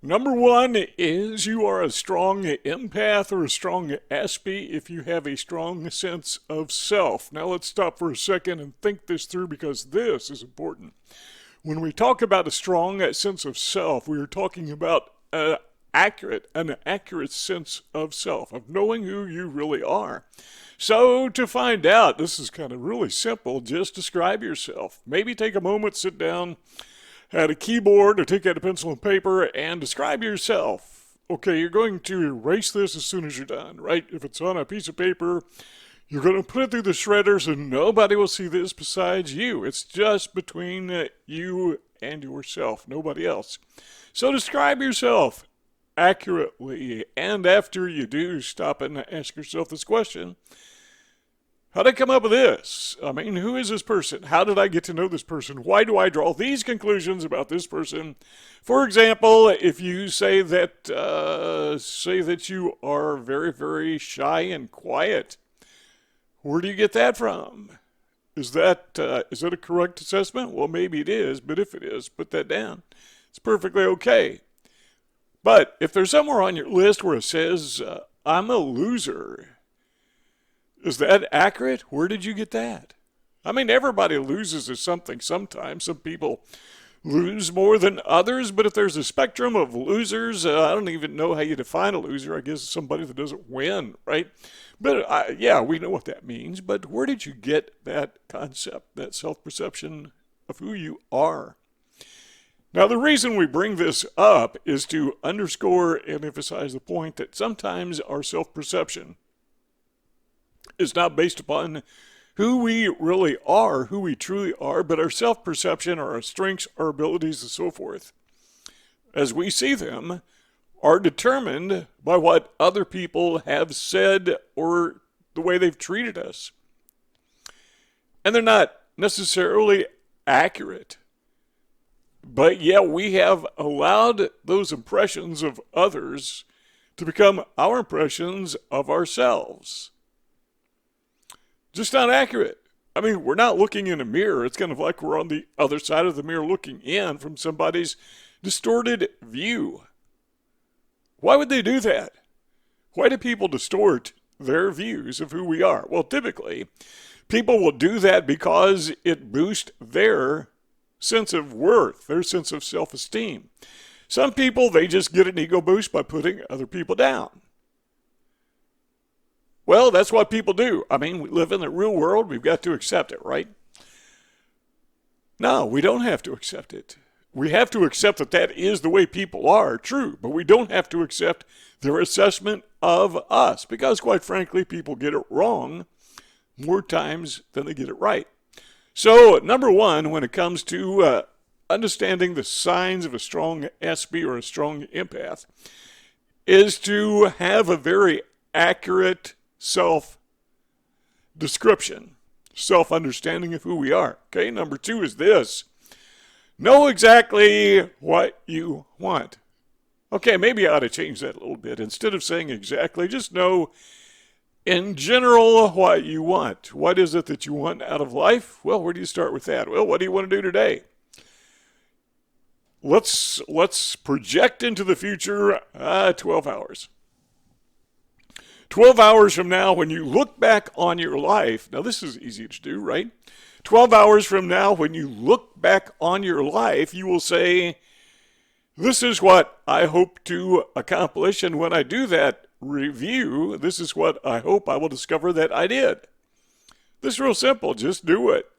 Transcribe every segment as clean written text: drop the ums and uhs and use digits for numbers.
Number one is you are a strong empath or a strong Aspie if you have a strong sense of self. Now let's stop for a second and think this through because this is important. When we talk about a strong sense of self, we are talking about an accurate sense of self, of knowing who you really are. So to find out, this is kind of really simple. Just describe yourself. Maybe take a moment, sit down at a keyboard or take out a pencil and paper and describe yourself. Okay, you're going to erase this as soon as you're done, right? If it's on a piece of paper, you're going to put it through the shredders and nobody will see this besides you. It's just between you and yourself, nobody else. So describe yourself accurately. And after you do, stop and ask yourself this question. How did I come up with this? I mean, who is this person? How did I get to know this person? Why do I draw these conclusions about this person? For example, if you say that you are very, very shy and quiet, where do you get that from? Is that a correct assessment? Well, maybe it is, but if it is, put that down. It's perfectly okay. But if there's somewhere on your list where it says, I'm a loser, is that accurate? Where did you get that? I mean, everybody loses at something sometimes. Some people lose more than others, but if there's a spectrum of losers, I don't even know how you define a loser. I guess it's somebody that doesn't win, right? But yeah, we know what that means. But where did you get that concept, that self-perception of who you are? Now, the reason we bring this up is to underscore and emphasize the point that sometimes our self-perception is not based upon who we really are, who we truly are, but our self-perception, our strengths, our abilities, and so forth, as we see them, are determined by what other people have said or the way they've treated us. And they're not necessarily accurate. But yet we have allowed those impressions of others to become our impressions of ourselves. Just not accurate. I mean, we're not looking in a mirror. It's kind of like we're on the other side of the mirror looking in from somebody's distorted view. Why would they do that? Why do people distort their views of who we are? Well, typically, people will do that because it boosts their sense of worth, their sense of self-esteem. Some people, they just get an ego boost by putting other people down. Well, that's what people do. I mean, we live in the real world. We've got to accept it, right? No, we don't have to accept it. We have to accept that that is the way people are, true, but we don't have to accept their assessment of us because, quite frankly, people get it wrong more times than they get it right. So, number one, when it comes to understanding the signs of a strong Aspie or a strong empath, is to have a very accurate self-description, self-understanding of who we are. Okay, number two is this. Know exactly what you want. Okay, maybe I ought to change that a little bit. Instead of saying exactly, just know in general what you want. What is it that you want out of life? Well, where do you start with that? Well, what do you want to do today? Let's project into the future 12 hours. 12 hours from now, when you look back on your life, now this is easy to do, right? 12 hours from now, when you look back on your life, you will say, this is what I hope to accomplish, and when I do that review, this is what I hope I will discover that I did. This is real simple. Just do it.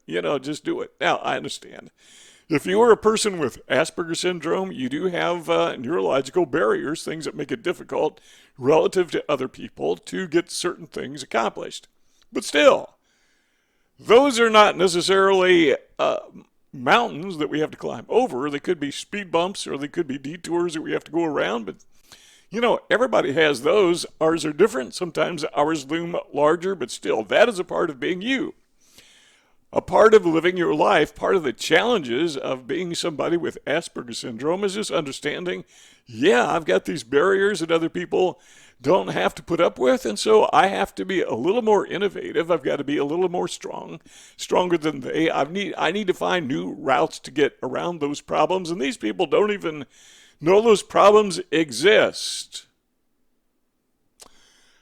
Just do it. Now, I understand. If you are a person with Asperger syndrome, you do have neurological barriers, things that make it difficult relative to other people to get certain things accomplished. But still, those are not necessarily mountains that we have to climb over. They could be speed bumps or they could be detours that we have to go around. But, everybody has those. Ours are different. Sometimes ours loom larger, but still, that is a part of being you. A part of living your life, part of the challenges of being somebody with Asperger syndrome is just understanding, yeah, I've got these barriers that other people don't have to put up with, and so I have to be a little more innovative. I've got to be a little more stronger than they. I need to find new routes to get around those problems, and these people don't even Know those problems exist.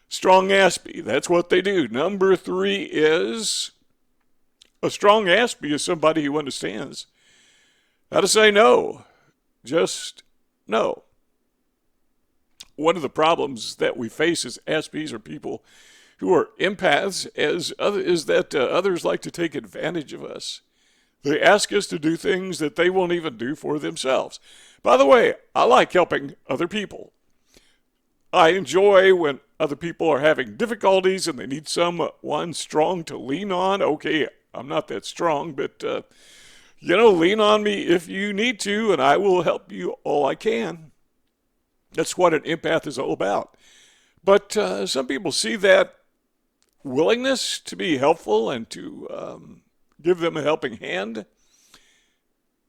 Strong Aspie, that's what they do. Number 3 is a strong Aspie is somebody who understands how to say no. Just no. One of the problems that we face as Aspies or people who are empaths is that others like to take advantage of us. They ask us to do things that they won't even do for themselves. By the way, I like helping other people. I enjoy when other people are having difficulties and they need someone strong to lean on. Okay, I'm not that strong, but, lean on me if you need to, and I will help you all I can. That's what an empath is all about. But some people see that willingness to be helpful and to give them a helping hand,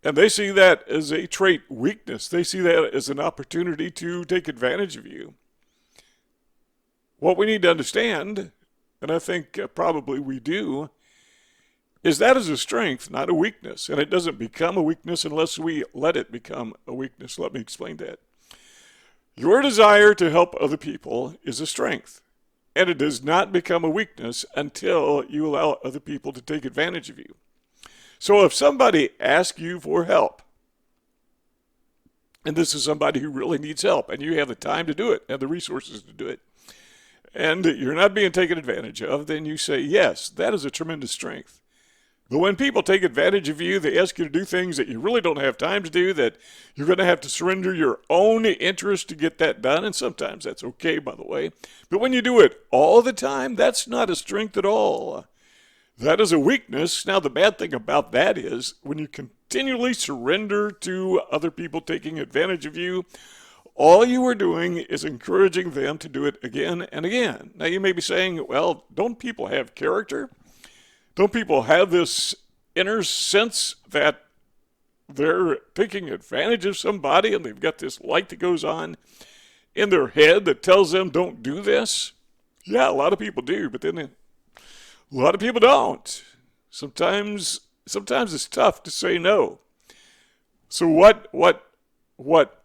and they see that as a trait weakness. They see that as an opportunity to take advantage of you. What we need to understand, and I think probably we do, is that is a strength, not a weakness. And it doesn't become a weakness unless we let it become a weakness. Let me explain that. Your desire to help other people is a strength, and it does not become a weakness until you allow other people to take advantage of you. So if somebody asks you for help, and this is somebody who really needs help, and you have the time to do it and the resources to do it, and you're not being taken advantage of, then you say, yes, that is a tremendous strength. But when people take advantage of you, they ask you to do things that you really don't have time to do, that you're going to have to surrender your own interest to get that done, and sometimes that's okay, by the way. But when you do it all the time, that's not a strength at all. That is a weakness. Now, the bad thing about that is when you continually surrender to other people taking advantage of you, all you are doing is encouraging them to do it again and again. Now, you may be saying, well, don't people have character? Don't people have this inner sense that they're taking advantage of somebody and they've got this light that goes on in their head that tells them don't do this? Yeah, a lot of people do, but then a lot of people don't. Sometimes it's tough to say no. So what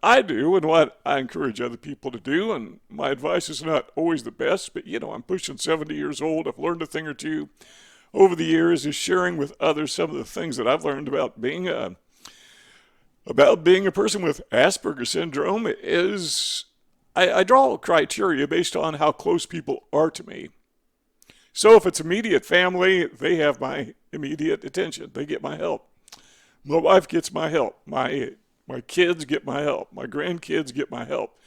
I do and what I encourage other people to do, and my advice is not always the best, but I'm pushing 70 years old. I've learned a thing or two over the years, is sharing with others some of the things that I've learned about being a person with Asperger syndrome. Is I draw a criteria based on how close people are to me. So if it's immediate family, they have my immediate attention. They get my help. My wife gets my help. My kids get my help. My grandkids get my help.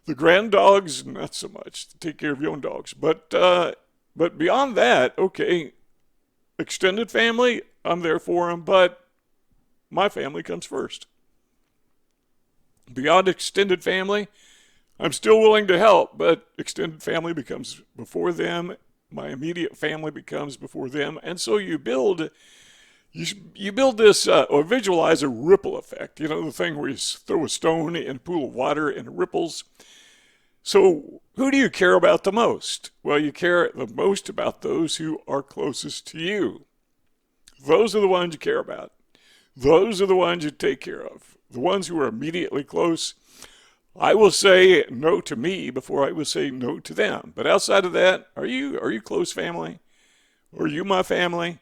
The granddogs, not so much. Take care of your own dogs. But beyond that, okay, extended family, I'm there for them, but my family comes first. Beyond extended family, I'm still willing to help, but extended family becomes before them. My immediate family becomes before them. And so you build this or visualize a ripple effect. The thing where you throw a stone in a pool of water and it ripples. So who do you care about the most? Well, you care the most about those who are closest to you. Those are the ones you care about. Those are the ones you take care of. The ones who are immediately close. I will say no to me before I will say no to them. But outside of that, are you close family? Are you my family?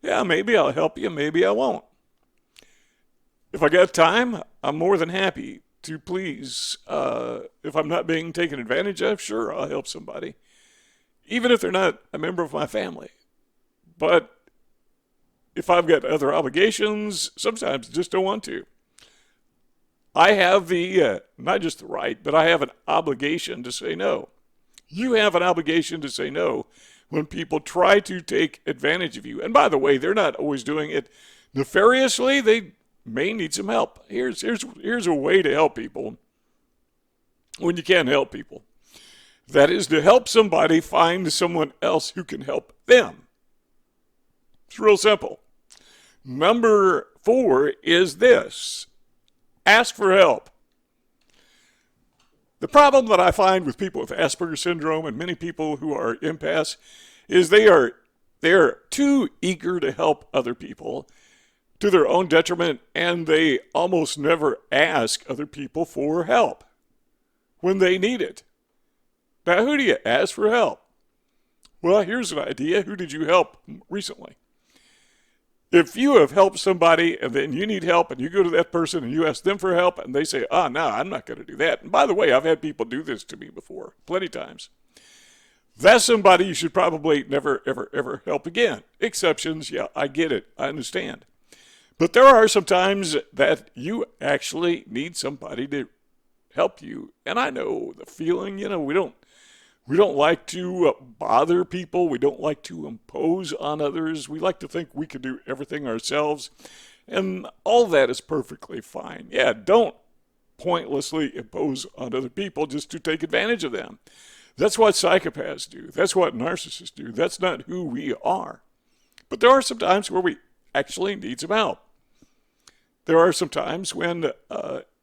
Yeah, maybe I'll help you, maybe I won't. If I got time, I'm more than happy to please. If I'm not being taken advantage of, sure, I'll help somebody. Even if they're not a member of my family. But if I've got other obligations, sometimes I just don't want to. I have the, not just the right, but I have an obligation to say no. You have an obligation to say no when people try to take advantage of you. And by the way, they're not always doing it nefariously. They may need some help. Here's a way to help people when you can't help people. That is to help somebody find someone else who can help them. It's real simple. Number 4 is this. Ask for help. The problem that I find with people with Asperger syndrome and many people who are empaths is they are too eager to help other people to their own detriment, and they almost never ask other people for help when they need it. Now, who do you ask for help? Well, here's an idea. Who did you help recently? If you have helped somebody and then you need help and you go to that person and you ask them for help and they say, no, I'm not going to do that. And by the way, I've had people do this to me before, plenty of times. That's somebody you should probably never, ever, ever help again. Exceptions, yeah, I get it. I understand. But there are some times that you actually need somebody to help you. And I know the feeling, we don't like to bother people. We don't like to impose on others. We like to think we can do everything ourselves. And all that is perfectly fine. Yeah, don't pointlessly impose on other people just to take advantage of them. That's what psychopaths do. That's what narcissists do. That's not who we are. But there are some times where we actually need some help. There are some times when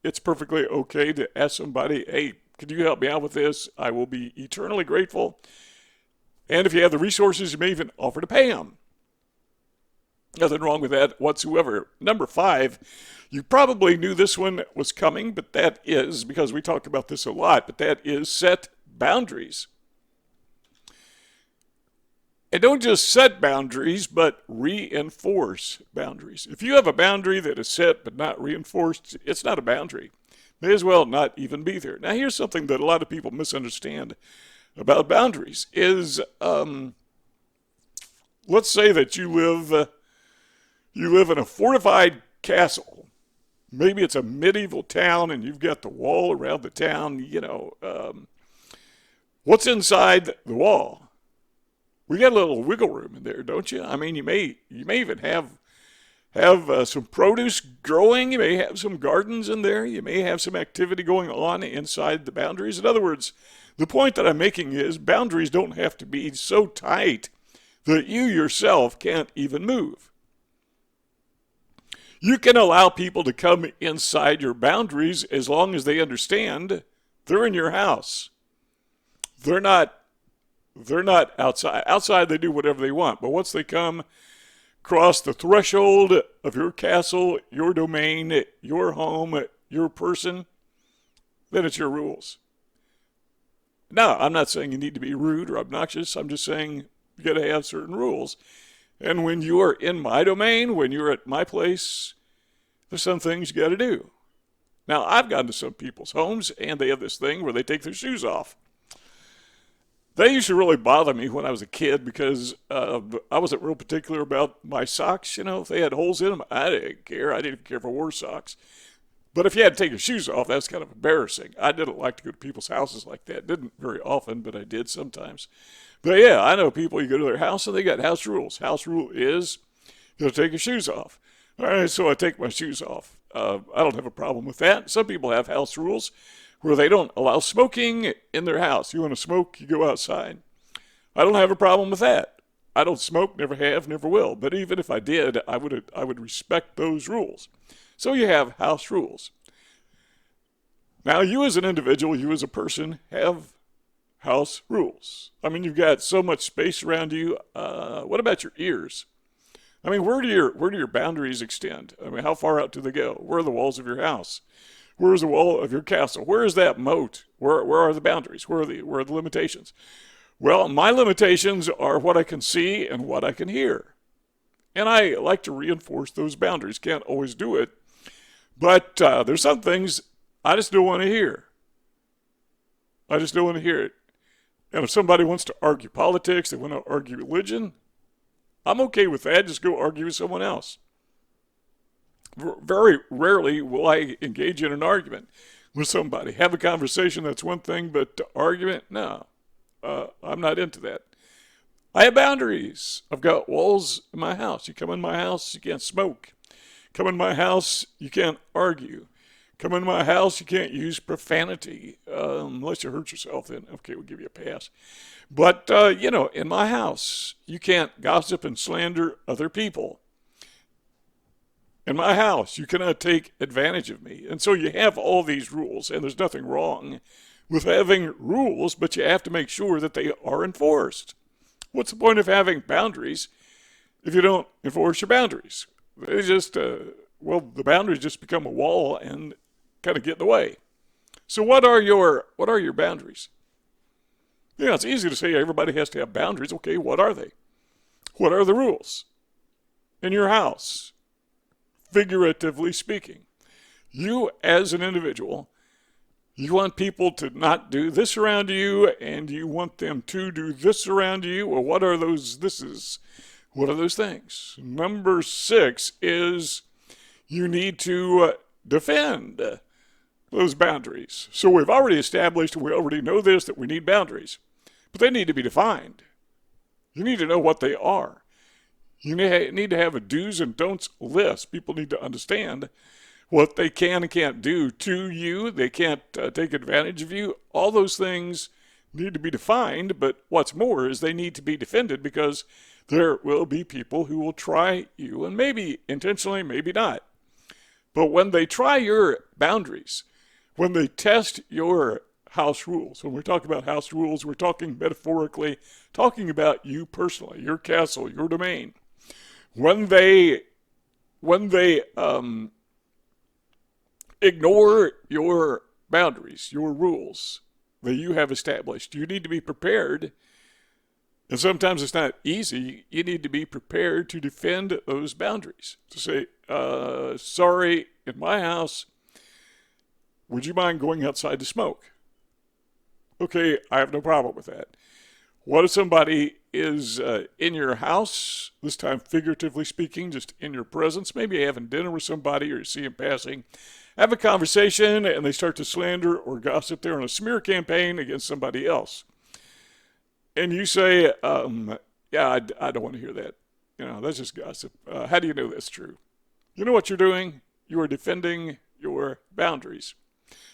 it's perfectly okay to ask somebody, hey, could you help me out with this? I will be eternally grateful. And if you have the resources, you may even offer to pay them. Nothing wrong with that whatsoever. Number 5, you probably knew this one was coming, but that is, because we talk about this a lot, but that is set boundaries. And don't just set boundaries, but reinforce boundaries. If you have a boundary that is set but not reinforced, it's not a boundary. May as well not even be there. Now, here's something that a lot of people misunderstand about boundaries is, let's say that you live in a fortified castle. Maybe it's a medieval town and you've got the wall around the town, what's inside the wall? We got a little wiggle room in there, don't you? I mean, you may even have some produce growing. You may have some gardens in there. You may have some activity going on inside the boundaries. In other words, the point that I'm making is boundaries don't have to be so tight that you yourself can't even move. You can allow people to come inside your boundaries as long as they understand they're in your house. They're not outside. Outside, they do whatever they want. But once they come across the threshold of your castle, your domain, your home, your person, then it's your rules. Now, I'm not saying you need to be rude or obnoxious. I'm just saying you got to have certain rules. And when you are in my domain, when you're at my place, there's some things you got to do. Now, I've gone to some people's homes, and they have this thing where they take their shoes off. They used to really bother me when I was a kid because I wasn't real particular about my socks. If they had holes in them, I didn't care. I didn't care if I wore socks. But if you had to take your shoes off, that's kind of embarrassing. I didn't like to go to people's houses like that. Didn't very often, but I did sometimes. But yeah, I know people, you go to their house and they got house rules. House rule is you got to take your shoes off. All right, so I take my shoes off. I don't have a problem with that. Some people have house rules where they don't allow smoking in their house. You want to smoke, you go outside. I don't have a problem with that. I don't smoke, never have, never will. But even if I did, I would respect those rules. So you have house rules. Now, you as an individual, you as a person, have house rules. I mean, you've got so much space around you. What about your ears? I mean, where do your boundaries extend? I mean, how far out do they go? Where are the walls of your house? Where is the wall of your castle? Where is that moat? Where are the boundaries? Where are the limitations? Well, my limitations are what I can see and what I can hear. And I like to reinforce those boundaries. Can't always do it. But there's some things I just don't want to hear. I just don't want to hear it. And if somebody wants to argue politics, they want to argue religion, I'm okay with that. Just go argue with someone else. Very rarely will I engage in an argument with somebody. Have a conversation, that's one thing, but argument, no. I'm not into that. I have boundaries. I've got walls in my house. You come in my house, you can't smoke. Come in my house, you can't argue. Come in my house, you can't use profanity unless you hurt yourself. Then, okay, we'll give you a pass. But, in my house, you can't gossip and slander other people. In my house, you cannot take advantage of me. And so you have all these rules, and there's nothing wrong with having rules, but you have to make sure that they are enforced. What's the point of having boundaries if you don't enforce your boundaries? They just, the boundaries just become a wall and kind of get in the way. So what are your boundaries? Yeah, it's easy to say everybody has to have boundaries. Okay, what are they? What are the rules in your house, figuratively speaking? You, as an individual, you want people to not do this around you, and you want them to do this around you. Well, what are those thises? What are those things? Number 6 is you need to defend those boundaries. So we've already established, we already know this, that we need boundaries. But they need to be defined. You need to know what they are. You need to have a do's and don'ts list. People need to understand what they can and can't do to you. They can't take advantage of you. All those things need to be defined, but what's more is they need to be defended, because there will be people who will try you, and maybe intentionally, maybe not. But when they try your boundaries, when they test your house rules, when we're talking about house rules, we're talking metaphorically, talking about you personally, your castle, your domain. When they ignore your boundaries, your rules that you have established, you need to be prepared. And sometimes it's not easy. You need to be prepared to defend those boundaries. To say, sorry, in my house, would you mind going outside to smoke? Okay, I have no problem with that. What if somebody is in your house, this time figuratively speaking, just in your presence, maybe having dinner with somebody or you see them passing, have a conversation, and they start to slander or gossip. They're on a smear campaign against somebody else. And you say, yeah, I don't want to hear that. That's just gossip. How do you know that's true? You know what you're doing? You are defending your boundaries.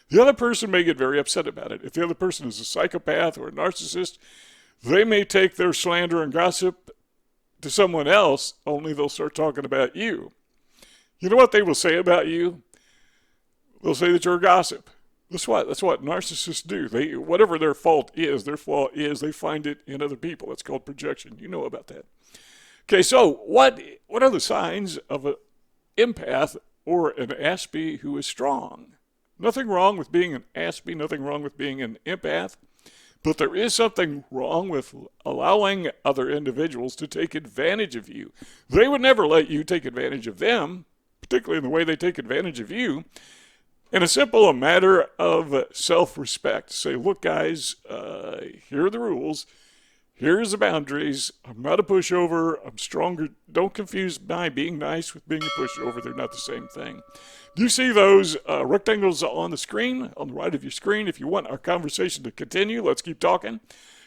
The other person may get very upset about it. If the other person is a psychopath or a narcissist, they may take their slander and gossip to someone else, only they'll start talking about you. You know what they will say about you? They'll say that you're a gossip. That's what narcissists do. Whatever their flaw is, they find it in other people. That's called projection. You know about that. Okay, so what are the signs of an empath or an Aspie who is strong? Nothing wrong with being an Aspie, nothing wrong with being an empath, but there is something wrong with allowing other individuals to take advantage of you. They would never let you take advantage of them, particularly in the way they take advantage of you. In a simple matter of self-respect, say, look, guys, here are the rules. Here's the boundaries. I'm not a pushover. I'm stronger. Don't confuse my being nice with being a pushover. They're not the same thing. Do you see those rectangles on the screen, on the right of your screen? If you want our conversation to continue, let's keep talking.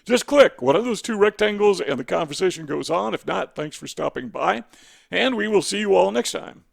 Just click one of those 2 rectangles and the conversation goes on. If not, thanks for stopping by, and we will see you all next time.